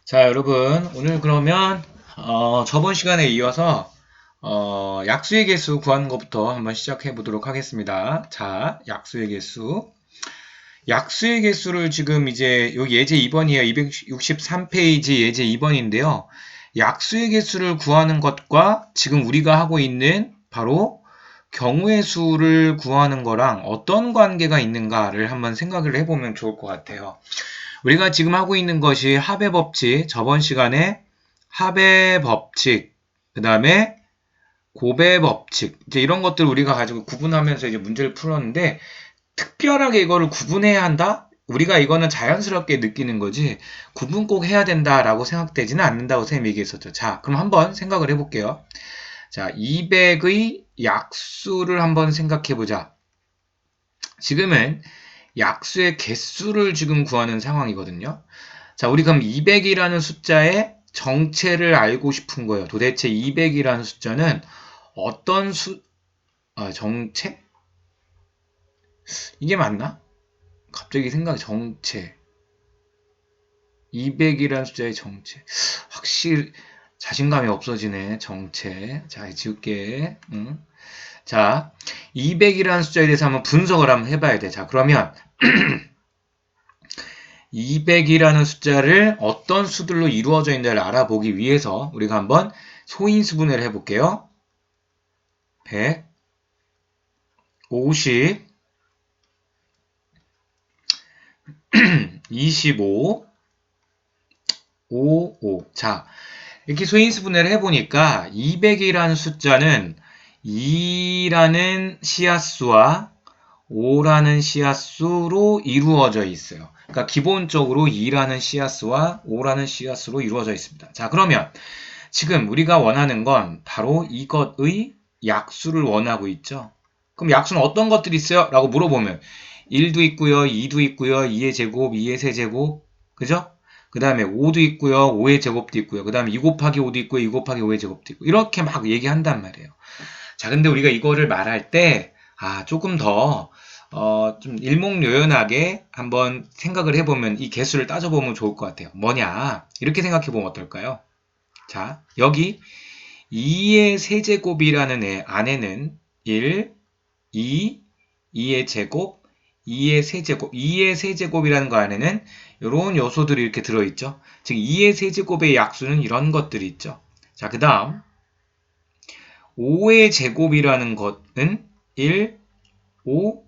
자, 여러분, 오늘 그러면, 저번 시간에 이어서, 약수의 개수 구하는 것부터 한번 시작해 보도록 하겠습니다. 자, 약수의 개수. 약수의 개수를 지금 이제, 여기 예제 2번이에요. 263페이지 예제 2번인데요. 약수의 개수를 구하는 것과 지금 우리가 하고 있는 바로 경우의 수를 구하는 거랑 어떤 관계가 있는가를 한번 생각을 해보면 좋을 것 같아요. 우리가 지금 하고 있는 것이 합의 법칙, 저번 시간에 합의 법칙, 그 다음에 곱의 법칙, 이제 이런 것들 우리가 가지고 구분하면서 이제 문제를 풀었는데, 특별하게 이거를 구분해야 한다? 우리가 이거는 자연스럽게 느끼는 거지, 구분 꼭 해야 된다라고 생각되지는 않는다고 선생님이 얘기했었죠. 자, 그럼 한번 생각을 해볼게요. 자, 200의 약수를 한번 생각해보자. 지금은 약수의 개수를 지금 구하는 상황이거든요. 자, 우리 그럼 200이라는 숫자의 정체를 알고 싶은 거예요. 도대체 200이라는 숫자는 어떤 정체? 이게 맞나? 갑자기 정체. 200이라는 숫자의 정체. 확실히 자신감이 없어지네, 정체. 자, 지울게. 응? 자, 200이라는 숫자에 대해서 한번 분석을 한번 해봐야 돼. 자, 그러면 200이라는 숫자를 어떤 수들로 이루어져 있는지를 알아보기 위해서 우리가 한번 소인수분해를 해볼게요. 100, 50, 25, 55. 자, 이렇게 소인수분해를 해보니까 200이라는 숫자는 2라는 씨앗수와 5라는 씨앗수로 이루어져 있어요. 그러니까 기본적으로 2라는 씨앗수와 5라는 씨앗수로 이루어져 있습니다. 자, 그러면 지금 우리가 원하는 건 바로 이것의 약수를 원하고 있죠. 그럼 약수는 어떤 것들이 있어요? 라고 물어보면 1도 있고요, 2도 있고요, 2의 제곱, 2의 세제곱, 그죠? 그 다음에 5도 있고요, 5의 제곱도 있고요. 그 다음에 2 곱하기 5도 있고요, 2 곱하기 5의 제곱도 있고 이렇게 막 얘기한단 말이에요. 자, 근데 우리가 이거를 말할 때 조금 더 좀 일목요연하게 한번 생각을 해보면 이 개수를 따져보면 좋을 것 같아요. 뭐냐? 이렇게 생각해보면 어떨까요? 자, 여기 2의 세제곱이라는 애 안에는 1, 2, 2의 제곱, 2의 세제곱, 2의 세제곱이라는 거 안에는 이런 요소들이 이렇게 들어있죠. 즉 2의 세제곱의 약수는 이런 것들이 있죠. 자, 그 다음 5의 제곱이라는 것은 1, 5,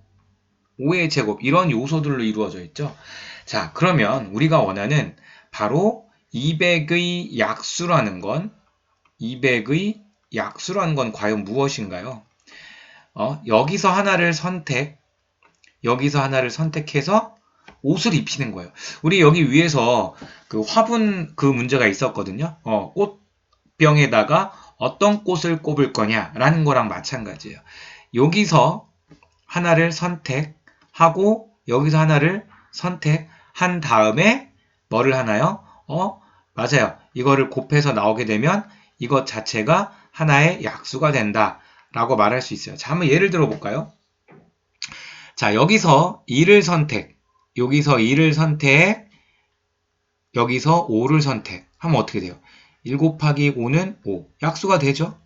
5의 제곱 이런 요소들로 이루어져 있죠. 자, 그러면 우리가 원하는 바로 200의 약수라는 건 200의 약수라는 건 과연 무엇인가요? 여기서 하나를 여기서 하나를 선택해서 옷을 입히는 거예요. 우리 여기 위에서 그 화분 그 문제가 있었거든요. 꽃병에다가 어떤 꽃을 꼽을 거냐라는 거랑 마찬가지예요. 여기서 하나를 선택하고 여기서 하나를 선택한 다음에 뭐를 하나요? 맞아요. 이거를 곱해서 나오게 되면 이것 자체가 하나의 약수가 된다 라고 말할 수 있어요. 자, 한번 예를 들어 볼까요? 자, 여기서 2를 선택, 여기서 2를 선택, 여기서 5를 선택 하면 어떻게 돼요? 1 곱하기 5는 5 약수가 되죠?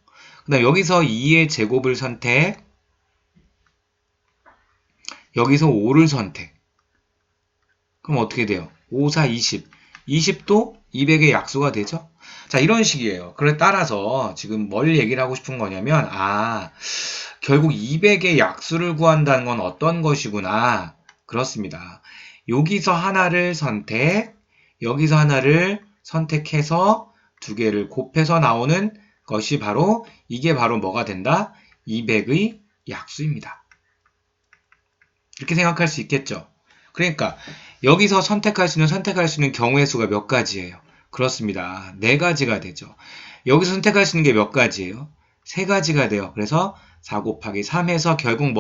그 다음 여기서 2의 제곱을 선택, 여기서 5를 선택 그럼 어떻게 돼요? 5, 4, 20 20도 200의 약수가 되죠? 자, 이런 식이에요. 그래 따라서 지금 뭘 얘기를 하고 싶은 거냐면 결국 200의 약수를 구한다는 건 어떤 것이구나. 그렇습니다. 여기서 하나를 여기서 하나를 선택해서 두 개를 곱해서 나오는 것이 바로 이게 바로 뭐가 된다? 200의 약수입니다. 이렇게 생각할 수 있겠죠. 그러니까 여기서 선택할 수 있는 경우의 수가 몇 가지예요? 그렇습니다. 4가지가 되죠. 여기서 선택할 수 있는 게 몇 가지예요? 3가지가 돼요. 그래서 4 곱하기 3 해서 결국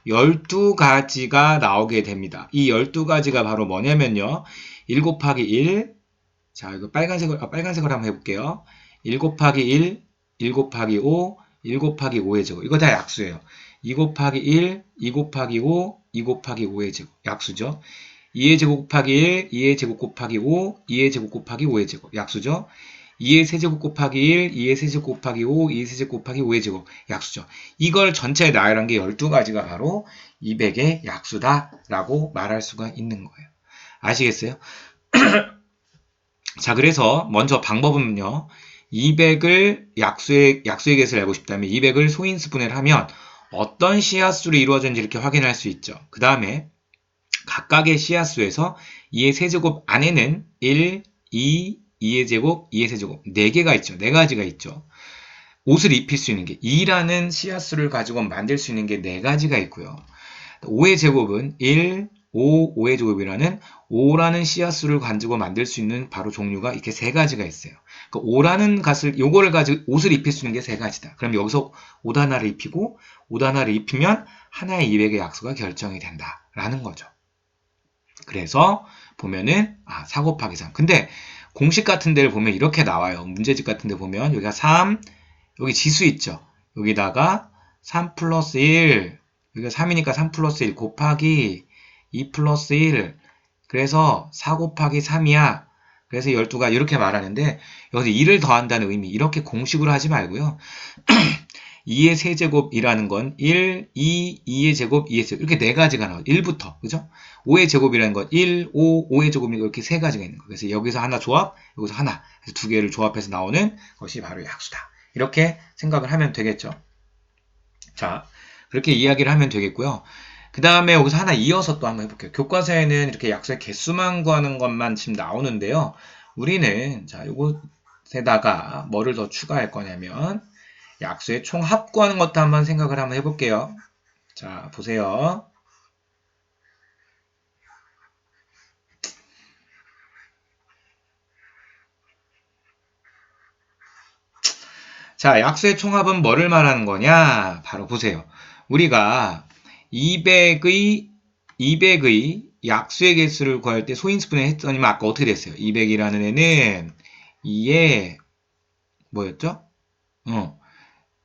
12가지가 나오게 됩니다. 이 12가지가 바로 뭐냐면요. 1 곱하기 1, 자, 이거 빨간색으로 한번 해볼게요. 1 곱하기 1, 1 곱하기 5, 1 곱하기 5의 제곱. 이거 다 약수예요. 2 곱하기 1, 2 곱하기 5, 2 곱하기 5의 제곱. 약수죠. 2의 제곱 곱하기 1, 2의 제곱 곱하기 5, 2의 제곱 곱하기 5의 제곱. 약수죠. 2의 세제곱 곱하기 1, 2의 세제곱 곱하기 5, 2의 세제곱 곱하기 5의 제곱. 약수죠. 이걸 전체에 나열한 게 12가지가 바로 200의 약수다라고 말할 수가 있는 거예요. 아시겠어요? 자, 그래서 먼저 방법은요. 200을 약수의 개수를 알고 싶다면 200을 소인수분해를 하면 어떤 씨앗수로 이루어졌는지 이렇게 확인할 수 있죠. 그 다음에 각각의 씨앗수에서 2의 세제곱 안에는 1, 2, 2의 제곱, 2의 세제곱 4개가 있죠. 4가지가 있죠. 옷을 입힐 수 있는 게 2라는 씨앗수를 가지고 만들 수 있는 게 4가지가 있고요. 5의 제곱은 1, 5, 5의 제곱이라는 5라는 씨앗수를 가지고 만들 수 있는 바로 종류가 이렇게 3가지가 있어요. 그러니까 5라는 값을, 요거를 가지고 옷을 입힐 수 있는 게 3가지다. 그럼 여기서 옷 하나를 입히고, 옷 하나를 입히면 하나의 200의 약수가 결정이 된다라는 거죠. 그래서 보면은 4 곱하기 3. 근데 공식 같은 데를 보면 이렇게 나와요. 문제집 같은 데 보면 여기가 3, 여기 지수 있죠. 여기다가 3 플러스 1, 여기가 3이니까 3 플러스 1 곱하기 2 플러스 1, 그래서 4 곱하기 3이야. 그래서 12가 이렇게 말하는데 여기서 2를 더한다는 의미, 이렇게 공식으로 하지 말고요. 2의 세제곱이라는 건 1, 2, 2의 제곱, 2의 제곱 이렇게 4가지가 나와요. 1부터, 그죠? 5의 제곱이라는 건 1, 5, 5의 제곱이 이렇게 3가지가 있는 거예요. 그래서 여기서 하나 조합, 여기서 하나, 그래서 2개를 조합해서 나오는 것이 바로 약수다. 이렇게 생각을 하면 되겠죠. 자, 그렇게 이야기를 하면 되겠고요. 그 다음에 여기서 하나 이어서 또 한번 해볼게요. 교과서에는 이렇게 약수의 개수만 구하는 것만 지금 나오는데요. 우리는 자, 요것에다가 뭐를 더 추가할 거냐면 약수의 총합 구하는 것도 한번 생각을 한번 해볼게요. 자, 보세요. 자, 약수의 총합은 뭐를 말하는 거냐? 바로 보세요. 우리가 200의 약수의 개수를 구할 때 소인수분해 했더니만 아까 어떻게 됐어요? 200이라는 애는 2에 뭐였죠?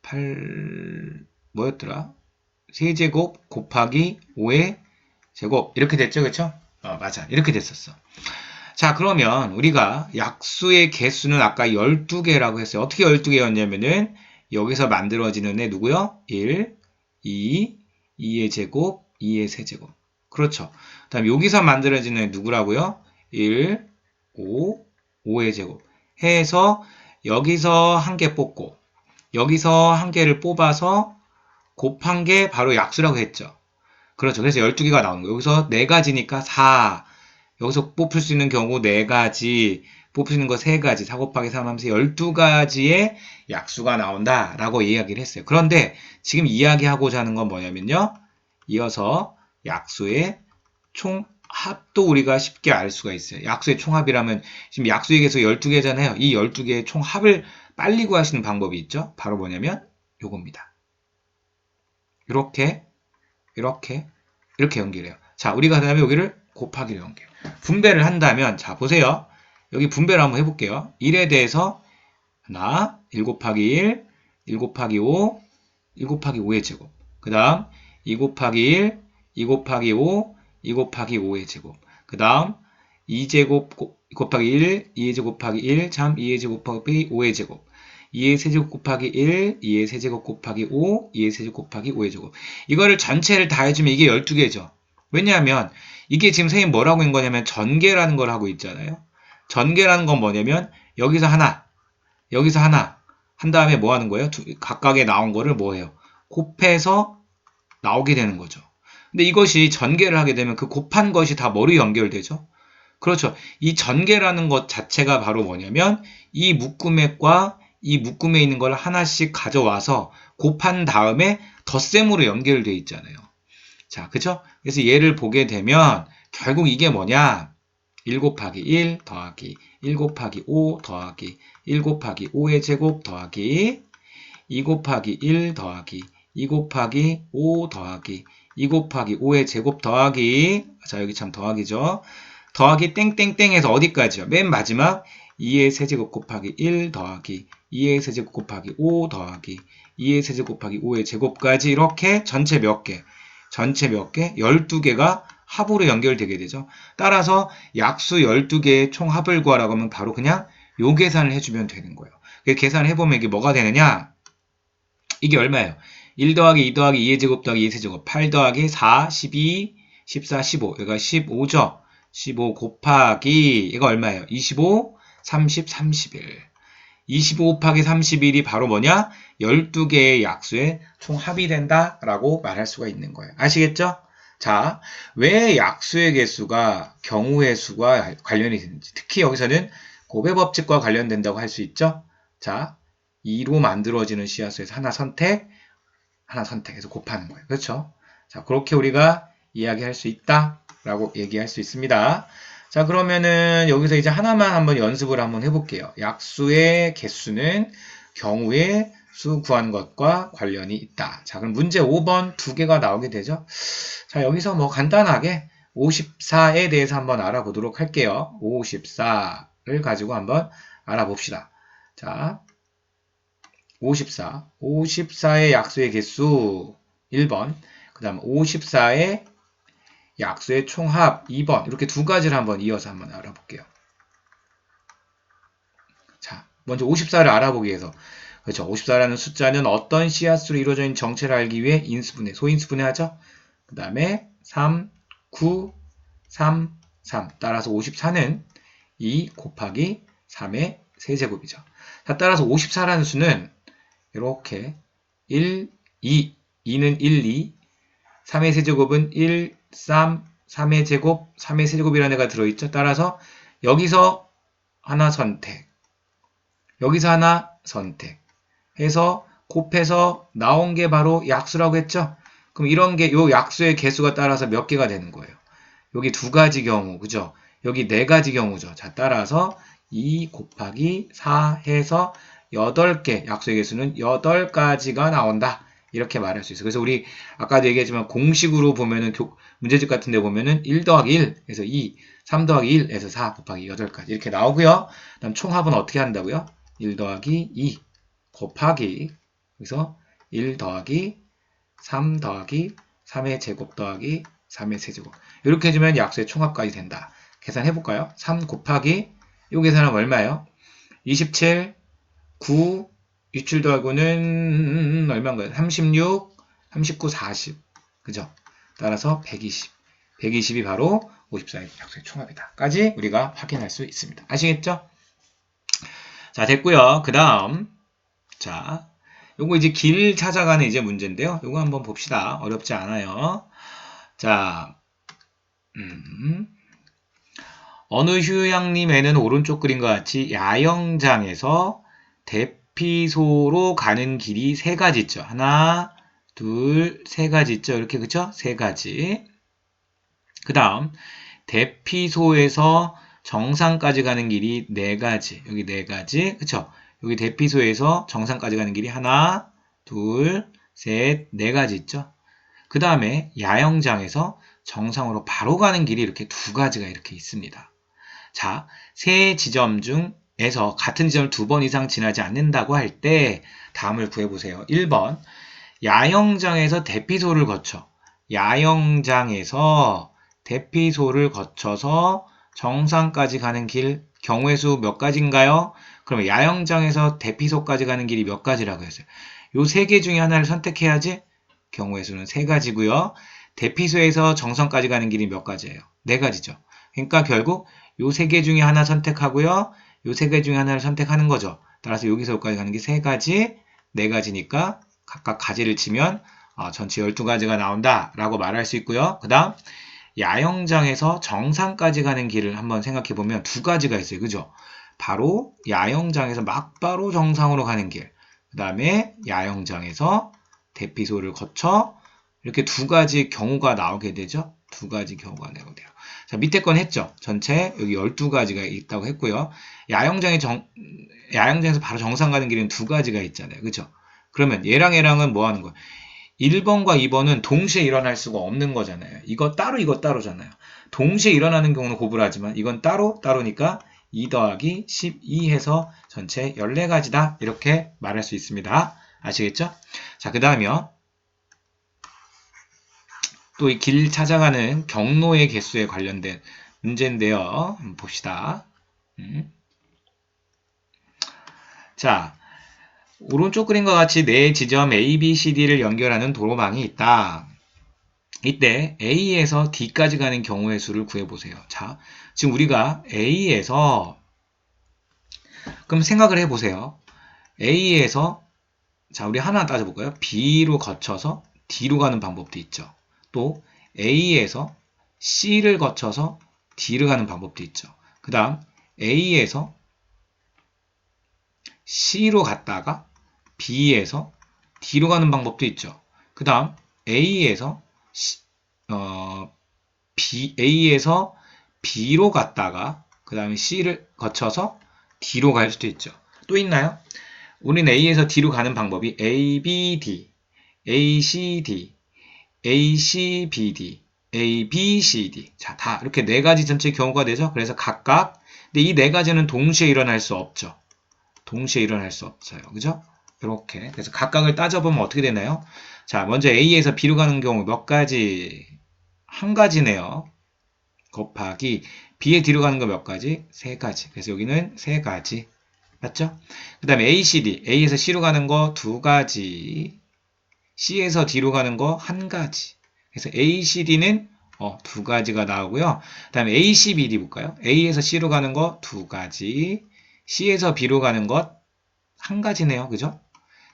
8 뭐였더라? 세제곱 곱하기 5의 제곱 이렇게 됐죠, 그쵸? 맞아, 이렇게 됐었어. 자, 그러면 우리가 약수의 개수는 아까 12개라고 했어요. 어떻게 12개였냐면은 여기서 만들어지는 애 누구요? 1, 2, 2의 제곱, 2의 세제곱. 그렇죠. 다음 여기서 만들어지는 애 누구라고요? 1, 5, 5의 제곱. 해서 여기서 한 개 뽑고 여기서 한 개를 뽑아서 곱한 게 바로 약수라고 했죠. 그렇죠. 그래서 12개가 나오는 거예요. 여기서 4가지니까 4. 여기서 뽑을 수 있는 경우 4가지, 뽑을 수 있는 거 3가지, 4 곱하기 3 하면서 12가지의 약수가 나온다라고 이야기를 했어요. 그런데 지금 이야기하고자 하는 건 뭐냐면요. 이어서 약수의 총합도 우리가 쉽게 알 수가 있어요. 약수의 총합이라면 지금 약수의 개수 12개잖아요. 이 12개의 총합을 빨리 구하시는 방법이 있죠. 바로 뭐냐면 요겁니다. 이렇게 연결해요. 자, 우리가 그 다음에 여기를 곱하기로 연결. 분배를 한다면, 자, 보세요. 여기 분배를 한번 해볼게요. 1에 대해서 하나, 1 곱하기 1, 1 곱하기 5, 1 곱하기 5의 제곱. 그 다음, 2 곱하기 1, 2 곱하기 5, 2 곱하기 5의 제곱. 그 다음, 2제곱 곱하기 1, 2의 제곱 곱하기 1, 2의 제곱 곱하기 5의 제곱. 2의 세제곱 곱하기 1, 2의 세제곱 곱하기 5, 2의 세제곱 곱하기 5의 제곱. 이거를 전체를 다 해주면 이게 12개죠. 왜냐하면 이게 지금 선생님 뭐라고 있는 거냐면 전개라는 걸 하고 있잖아요. 전개라는 건 뭐냐면 여기서 하나, 여기서 하나 한 다음에 뭐 하는 거예요? 각각에 나온 거를 뭐 해요? 곱해서 나오게 되는 거죠. 근데 이것이 전개를 하게 되면 그 곱한 것이 다 뭐로 연결되죠? 그렇죠. 이 전개라는 것 자체가 바로 뭐냐면 이 묶음액과 이 묶음에 있는 걸 하나씩 가져와서 곱한 다음에 덧셈으로 연결되어 있잖아요. 자, 그쵸? 그래서 얘를 보게 되면 결국 이게 뭐냐? 1 곱하기 1 더하기 1 곱하기 5 더하기 1 곱하기 5의 제곱 더하기 2 곱하기 1 더하기 2 곱하기 5 더하기 2 곱하기 5의 제곱 더하기, 자, 여기 참 더하기죠. 더하기 땡땡땡에서 어디까지요? 맨 마지막 2의 세제곱 곱하기 1 더하기 2의 세제곱 곱하기 5 더하기 2의 세제곱 곱하기 5의 제곱까지 이렇게 전체 몇 개? 전체 몇 개? 12개가 합으로 연결되게 되죠. 따라서 약수 12개의 총 합을 구하라고 하면 바로 그냥 요 계산을 해주면 되는 거예요. 계산을 해보면 이게 뭐가 되느냐? 이게 얼마예요? 1 더하기 2 더하기 2의 제곱 더하기 2의 세제곱 8 더하기 4, 12, 14, 15 여기가 15죠. 15 곱하기 이거 얼마예요? 25, 30, 31 25 곱하기 31이 바로 뭐냐? 12개의 약수의 총합이 된다라고 말할 수가 있는 거예요. 아시겠죠? 자, 왜 약수의 개수가 경우의 수와 관련이 되는지 특히 여기서는 곱의 법칙과 관련된다고 할 수 있죠? 자, 2로 만들어지는 씨앗수에서 하나 선택해서 곱하는 거예요. 그렇죠? 자, 그렇게 우리가 이야기할 수 있다라고 얘기할 수 있습니다. 자, 그러면은 여기서 이제 하나만 한번 연습을 한번 해볼게요. 약수의 개수는 경우의 수 구한 것과 관련이 있다. 자, 그럼 문제 5번 두 개가 나오게 되죠. 자, 여기서 뭐 간단하게 54에 대해서 한번 알아보도록 할게요. 54를 가지고 한번 알아봅시다. 자, 54의 약수의 개수 1번, 그 다음 54의 약수의 총합 2번 이렇게 두 가지를 한번 이어서 한번 알아볼게요. 자, 먼저 54를 알아보기 위해서 그렇죠. 54라는 숫자는 어떤 씨앗수로 이루어져 있는 정체를 알기 위해 인수분해, 소인수분해 하죠. 그 다음에 3, 9, 3, 3 따라서 54는 2 곱하기 3의 세제곱이죠. 자, 따라서 54라는 수는 이렇게 1, 2, 2는 1, 2, 3의 세제곱은 1, 3, 3의 제곱, 3의 세제곱이라는 애가 들어있죠. 따라서 여기서 하나 선택, 여기서 하나 선택 해서 곱해서 나온 게 바로 약수라고 했죠. 그럼 이런 게 요 약수의 개수가 따라서 몇 개가 되는 거예요. 여기 두 가지 경우, 그죠? 여기 네 가지 경우죠. 자, 따라서 2 곱하기 4 해서 8개, 약수의 개수는 8가지가 나온다. 이렇게 말할 수 있어요. 그래서 우리 아까도 얘기했지만 공식으로 보면은 문제집 같은 데 보면은 1 더하기 1 에서 2, 3 더하기 1 에서 4 곱하기 8까지 이렇게 나오고요. 그다음 총합은 어떻게 한다고요? 1 더하기 2 곱하기 그래서 1 더하기 3 더하기 3의 제곱 더하기 3의 세제곱 이렇게 해주면 약수의 총합까지 된다. 계산해볼까요? 3 곱하기 이 계산하면 얼마예요? 27, 9, 27 더하고는 얼마인가요? 36, 39, 40 그죠? 따라서 120 120이 바로 54의 약수의 총합이다. 까지 우리가 확인할 수 있습니다. 아시겠죠? 자, 됐고요. 그 다음 자, 요거 이제 길 찾아가는 이제 문제인데요. 요거 한번 봅시다. 어렵지 않아요. 자, 어느 휴양림에는 오른쪽 그림과 같이 야영장에서 대피소로 가는 길이 세 가지 있죠. 하나, 둘, 세 가지 있죠. 이렇게 그쵸? 세 가지. 그 다음 대피소에서 정상까지 가는 길이 네 가지. 여기 네 가지. 그쵸? 여기 대피소에서 정상까지 가는 길이 하나, 둘, 셋, 네 가지 있죠. 그 다음에 야영장에서 정상으로 바로 가는 길이 이렇게 두 가지가 이렇게 있습니다. 자, 세 지점 중에서 같은 지점을 두 번 이상 지나지 않는다고 할 때 다음을 구해보세요. 1번 야영장에서 대피소를 거쳐 야영장에서 대피소를 거쳐서 정상까지 가는 길 경우의 수 몇 가지인가요? 그러면 야영장에서 대피소까지 가는 길이 몇 가지라고 했어요? 요 세 개 중에 하나를 선택해야지 경우의 수는 세 가지고요. 대피소에서 정상까지 가는 길이 몇 가지예요? 네 가지죠. 그러니까 결국 요 세 개 중에 하나 선택하고요. 요 세 개 중에 하나를 선택하는 거죠. 따라서 여기서 여기까지 가는 게 세 가지, 네 가지니까 각각 가지를 치면 전체 12가지가 나온다 라고 말할 수 있고요. 그 다음 야영장에서 정상까지 가는 길을 한번 생각해 보면 두 가지가 있어요. 그죠? 바로 야영장에서 막바로 정상으로 가는 길. 그 다음에 야영장에서 대피소를 거쳐 이렇게 두 가지 경우가 나오게 되죠. 두 가지 경우가 나오게 돼요. 자, 밑에 건 했죠. 전체 여기 12가지가 있다고 했고요. 야영장에서 바로 정상 가는 길은 두 가지가 있잖아요. 그죠? 그러면 얘랑 얘랑은 뭐 하는 거예요? 1번과 2번은 동시에 일어날 수가 없는 거잖아요. 이거 따로잖아요. 동시에 일어나는 경우는 고불하지만 이건 따로니까 2 더하기 12 해서 전체 14가지다. 이렇게 말할 수 있습니다. 아시겠죠? 자, 그 다음이요. 또 이 길 찾아가는 경로의 개수에 관련된 문제인데요. 한번 봅시다. 자, 오른쪽 그림과 같이 네 지점 A, B, C, D를 연결하는 도로망이 있다. 이때 A에서 D까지 가는 경우의 수를 구해보세요. 자, 지금 우리가 A에서 그럼 생각을 해보세요. A에서 자, 우리 하나 따져볼까요? B로 거쳐서 D로 가는 방법도 있죠. 또 A에서 C를 거쳐서 D로 가는 방법도 있죠. 그 다음 A에서 C로 갔다가 B에서 D로 가는 방법도 있죠. 그 다음 A에서 A에서 B로 갔다가 그 다음에 C를 거쳐서 D로 갈 수도 있죠. 또 있나요? 우리는 A에서 D로 가는 방법이 A, B, D, A, C, D, A, C, B, D, A, B, C, D. 자, 다 이렇게 네 가지 전체 경우가 되죠. 그래서 각각 근데 이 네 가지는 동시에 일어날 수 없죠. 동시에 일어날 수 없어요. 그죠? 이렇게. 그래서 각각을 따져보면 어떻게 되나요? 자, 먼저 A에서 B로 가는 경우 몇 가지? 한 가지네요. 곱하기 B에 D로 가는 거 몇 가지? 세 가지. 그래서 여기는 세 가지. 맞죠? 그 다음에 A, C, D. A에서 C로 가는 거 두 가지. C에서 D로 가는 거 한 가지. 그래서 A, C, D는 두 가지가 나오고요. 그 다음에 A, C, B, D 볼까요? A에서 C로 가는 거 두 가지. C에서 B로 가는 것 한 가지네요. 그죠?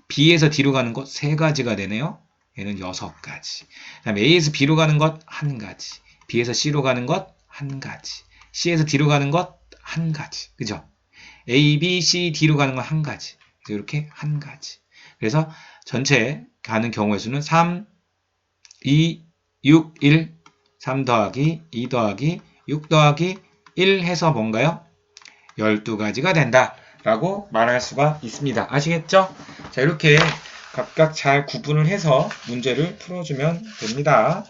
B에서 D로 가는 것 세 가지가 되네요. 얘는 여섯 가지. 그 다음에 A에서 B로 가는 것 한 가지. B에서 C로 가는 것 한 가지. C에서 D로 가는 것 한 가지. 그죠? A, B, C, D로 가는 건 한 가지. 이렇게 한 가지. 그래서 전체 가는 경우의 수는 3, 2, 6, 1, 3 더하기 2 더하기 6 더하기 1 해서 뭔가요? 12가지가 된다. 라고 말할 수가 있습니다. 아시겠죠? 자, 이렇게 각각 잘 구분을 해서 문제를 풀어주면 됩니다.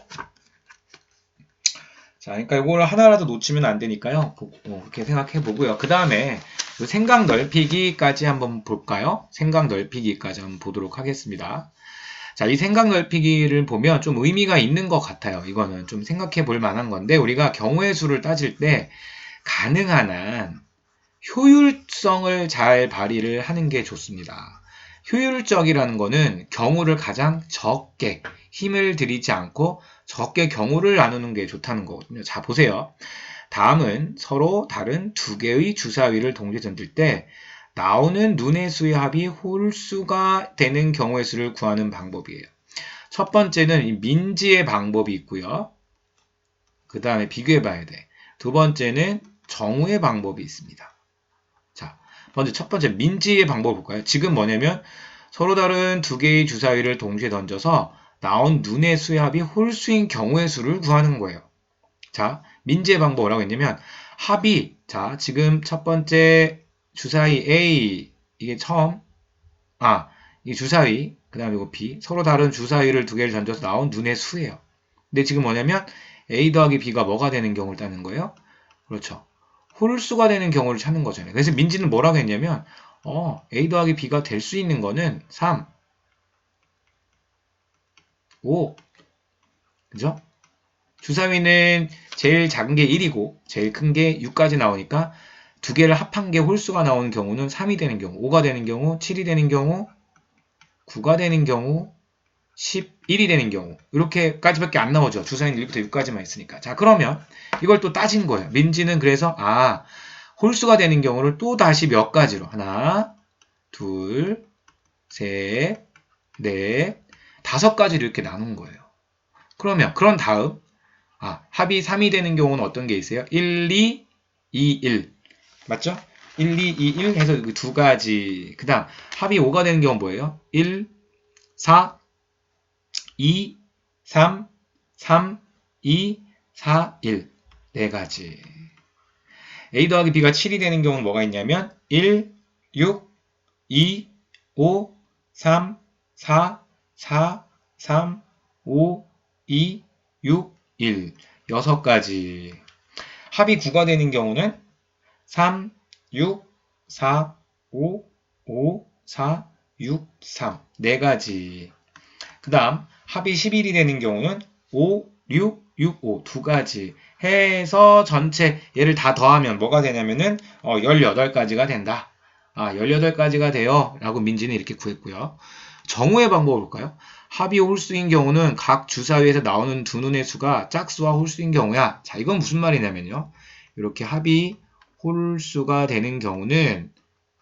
자, 그러니까 이거를 하나라도 놓치면 안 되니까요. 그렇게 생각해 보고요. 그 다음에 생각 넓히기까지 한번 볼까요? 생각 넓히기까지 한번 보도록 하겠습니다. 자, 이 생각 넓히기를 보면 좀 의미가 있는 것 같아요. 이거는 좀 생각해 볼 만한 건데, 우리가 경우의 수를 따질 때 가능한 한 효율성을 잘 발휘를 하는 게 좋습니다. 효율적이라는 거는 경우를 가장 적게 힘을 들이지 않고 적게 경우를 나누는 게 좋다는 거거든요. 자, 보세요. 다음은 서로 다른 두 개의 주사위를 동시에 던질 때 나오는 눈의 수의 합이 홀수가 되는 경우의 수를 구하는 방법이에요. 첫 번째는 이 민지의 방법이 있고요. 그 다음에 비교해 봐야 돼. 두 번째는 정우의 방법이 있습니다. 자, 먼저 첫 번째 민지의 방법 볼까요? 지금 뭐냐면 서로 다른 두 개의 주사위를 동시에 던져서 나온 눈의 수의 합이 홀수인 경우의 수를 구하는 거예요. 자, 민지의 방법 뭐라고 했냐면 합이 자, 지금 첫 번째 주사위 A 이게 처음 이 주사위 그 다음에 이거 B 서로 다른 주사위를 두 개를 던져서 나온 눈의 수예요. 근데 지금 뭐냐면 A 더하기 B가 뭐가 되는 경우를 따는 거예요? 그렇죠. 홀수가 되는 경우를 찾는 거잖아요. 그래서 민지는 뭐라고 했냐면 A 더하기 B가 될 수 있는 거는 3, 5 그죠? 주사위는 제일 작은 게 1이고 제일 큰 게 6까지 나오니까 두 개를 합한 게 홀수가 나오는 경우는 3이 되는 경우, 5가 되는 경우, 7이 되는 경우, 9가 되는 경우, 11이 되는 경우 이렇게까지밖에 안 나오죠. 주사위는 1부터 6까지만 있으니까. 자, 그러면 이걸 또 따진 거예요. 민지는 그래서 홀수가 되는 경우를 또 다시 몇 가지로 하나, 둘, 셋, 넷, 5가지로 이렇게 나눈 거예요. 그러면 그런 다음 합이 3이 되는 경우는 어떤 게 있어요? 1, 2, 2, 1 맞죠? 1, 2, 2, 1 해서 두 가지 그 다음 합이 5가 되는 경우는 뭐예요? 1, 4, 2, 3, 3, 2, 4, 1 네 가지 A 더하기 B가 7이 되는 경우는 뭐가 있냐면 1, 6, 2, 5, 3, 4, 4, 3, 5, 2, 6, 1 6가지 합이 9가 되는 경우는 3, 6, 4, 5, 5, 4, 6, 3 4가지 그 다음 합이 11이 되는 경우는 5, 6, 6, 5 두 가지 해서 전체 얘를 다 더하면 뭐가 되냐면은 18가지가 된다. 18가지가 돼요. 라고 민지는 이렇게 구했고요. 정우의 방법을 볼까요? 합이 홀수인 경우는 각 주사위에서 나오는 두 눈의 수가 짝수와 홀수인 경우야. 자, 이건 무슨 말이냐면요. 이렇게 합이 홀수가 되는 경우는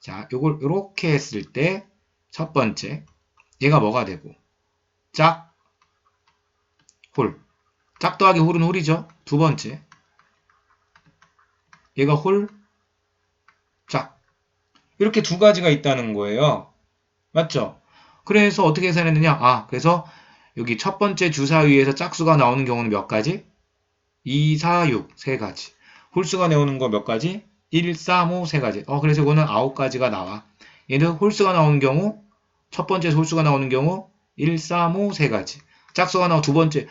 자, 요걸 이렇게 했을 때 첫 번째 얘가 뭐가 되고 짝, 홀. 짝 더하기 홀은 홀이죠. 두 번째 얘가 홀, 짝. 이렇게 두 가지가 있다는 거예요. 맞죠? 그래서 어떻게 계산했느냐? 그래서 여기 첫 번째 주사위에서 짝수가 나오는 경우는 몇 가지? 2, 4, 6, 세 가지. 홀수가 나오는 거 몇 가지? 1, 3, 5, 세 가지. 그래서 이거는 9가지가 나와. 얘는 홀수가 나오는 경우, 첫 번째 홀수가 나오는 경우, 1, 3, 5, 세 가지. 짝수가 나오 두 번째,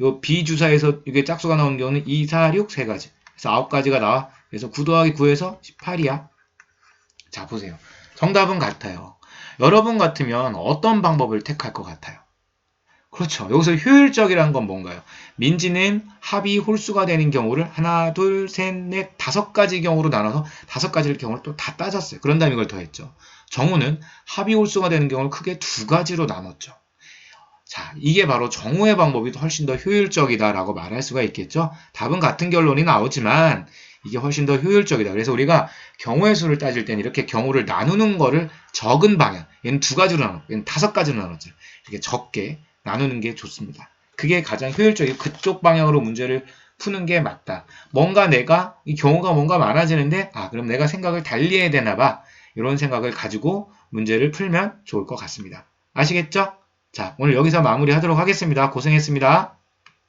요 B 주사에서 이게 짝수가 나오는 경우는 2, 4, 6, 세 가지. 그래서 9가지가 나와. 그래서 9 더하기 9에서 18이야. 자, 보세요. 정답은 같아요. 여러분 같으면 어떤 방법을 택할 것 같아요? 그렇죠. 여기서 효율적이라는 건 뭔가요? 민지는 합이 홀수가 되는 경우를 하나, 둘, 셋, 넷, 5가지 경우로 나눠서 5가지를 경우를 또 다 따졌어요. 그런 다음에 이걸 더했죠. 정우는 합이 홀수가 되는 경우를 크게 2가지로 나눴죠. 자, 이게 바로 정우의 방법이 훨씬 더 효율적이다라고 말할 수가 있겠죠. 답은 같은 결론이 나오지만 이게 훨씬 더 효율적이다. 그래서 우리가 경우의 수를 따질 때는 이렇게 경우를 나누는 거를 적은 방향, 얘는 2가지로 나눴고 얘는 5가지로 나눴죠. 이렇게 적게 나누는 게 좋습니다. 그게 가장 효율적이고 그쪽 방향으로 문제를 푸는 게 맞다. 뭔가 내가 이 경우가 뭔가 많아지는데 그럼 내가 생각을 달리 해야 되나 봐. 이런 생각을 가지고 문제를 풀면 좋을 것 같습니다. 아시겠죠? 자, 오늘 여기서 마무리하도록 하겠습니다. 고생했습니다.